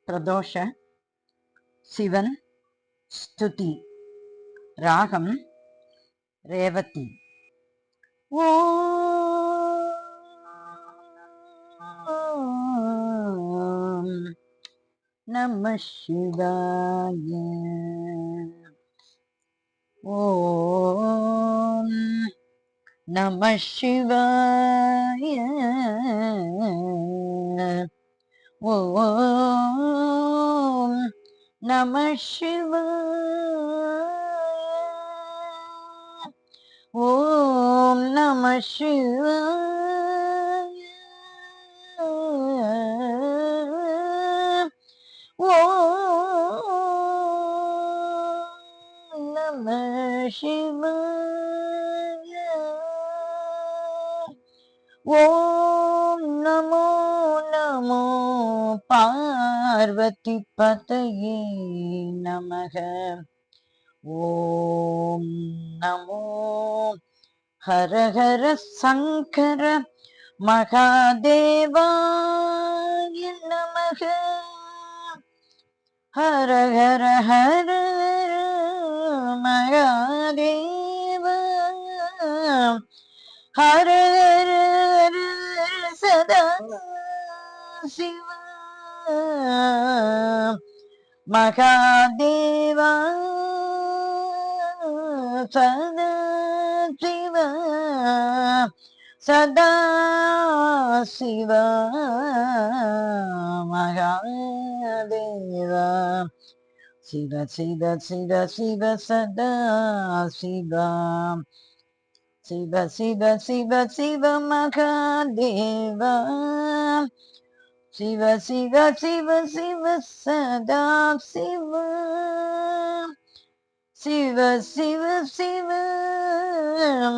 பிரதோஷ சிவன் ஸ்துதி. ராகம் ரேவதி. ஓம் நம சிவாய. ஓம் நம சிவாய. ஓம் நம சிவாய. ஓம் நம சிவாய. ஓம் நம சிவாய. ஓம் நமோ நமோ பார்வதி பதயே நமக. ஓம் நமோ ஹர ஹர சங்கர மகாதேவாய நமக. ஹர ஹர ஹர மகாதேவ. ஹர ஹர சதா சிவ மகாதேவா. சதா சிவ சதா சிவ மகாதேவா. சிவ சிவ சிவ சிவ சதா சிவ. சிவ சிவ சிவ சிவ மகாதேவா. சிவ சிவ சிவ சிவ சதா சிவ. சிவ சிவ சிவ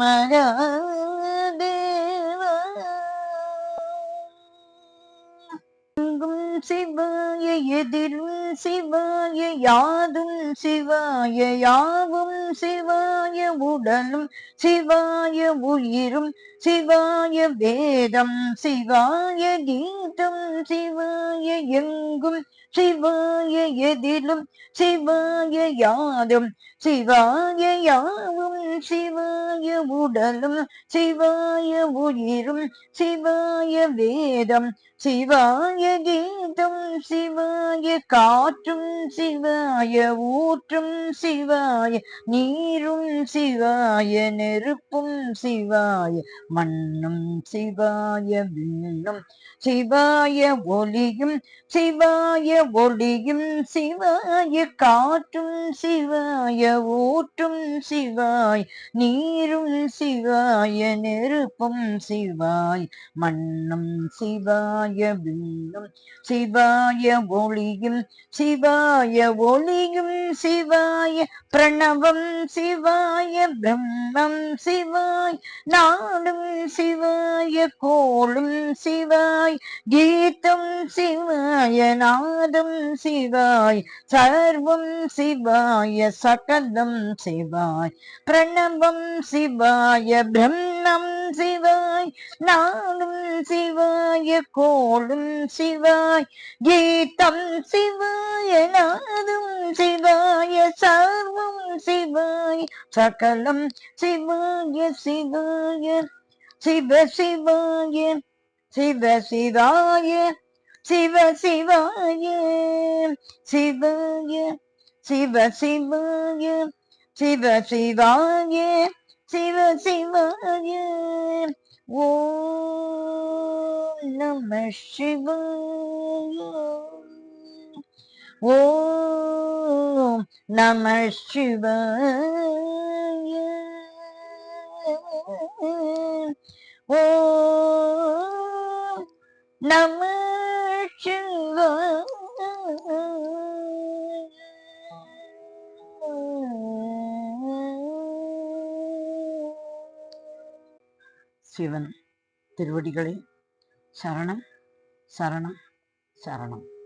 மகாதேவா. சிவாய எதிரும் சிவாய யாதும் சிவாய யாவும் சிவாய உடலும் சிவாய உயிரும் சிவாய வேதம் சிவாய கீதம் சிவாய எங்கும் சிவாய எதிலும் சிவாய யாதும் சிவாய யாவும் சிவாய உடலும் சிவாய உயிரும் சிவாய வேதம் சிவாய கீதம் சிவாய காற்றும் சிவாய ஊற்றும் சிவாய நீரும் சிவாய நெருப்பும் சிவாய மண்ணும் சிவாய விண்ணும் சிவாய ஒளியும் சிவாய ஒளியும் சிவாய காற்றும் சிவாய ஊற்றும் சிவாய நீரும் சிவாய நெருப்பும் சிவாய மண்ணும் சிவாய விண்ணும் சிவாய ஒளியும் சிவாய ஒளியும் சிவாய பிரணவம் சிவாய பிரம்மம் சிவாய நாடும் சிவாய கோளும் சிவாய கீதம் சிவாய நாதம் சிவாய சர்வம் சிவாய சகலம் சிவாய பிரணவம் சிவாய பிரம்மம் சிவாய நாடும் சிவாய கோளும் சிவாய கீதம் சிவாய நாதம் சிவாய சர்வம் சிவாய சகலம் சிவாய சிவாய சிவ சிவாய சிவ சிவாய சிவ சிவாய சிவாய சிவ சிவாய சிவ சிவாய சிவ சிவாய. ஓம் நம சிவாய. ஓம் நம சிவாய. ஓம் நம சிவாய. சிவன் திருவடிகளே சரணம் சரணம் சரணம்.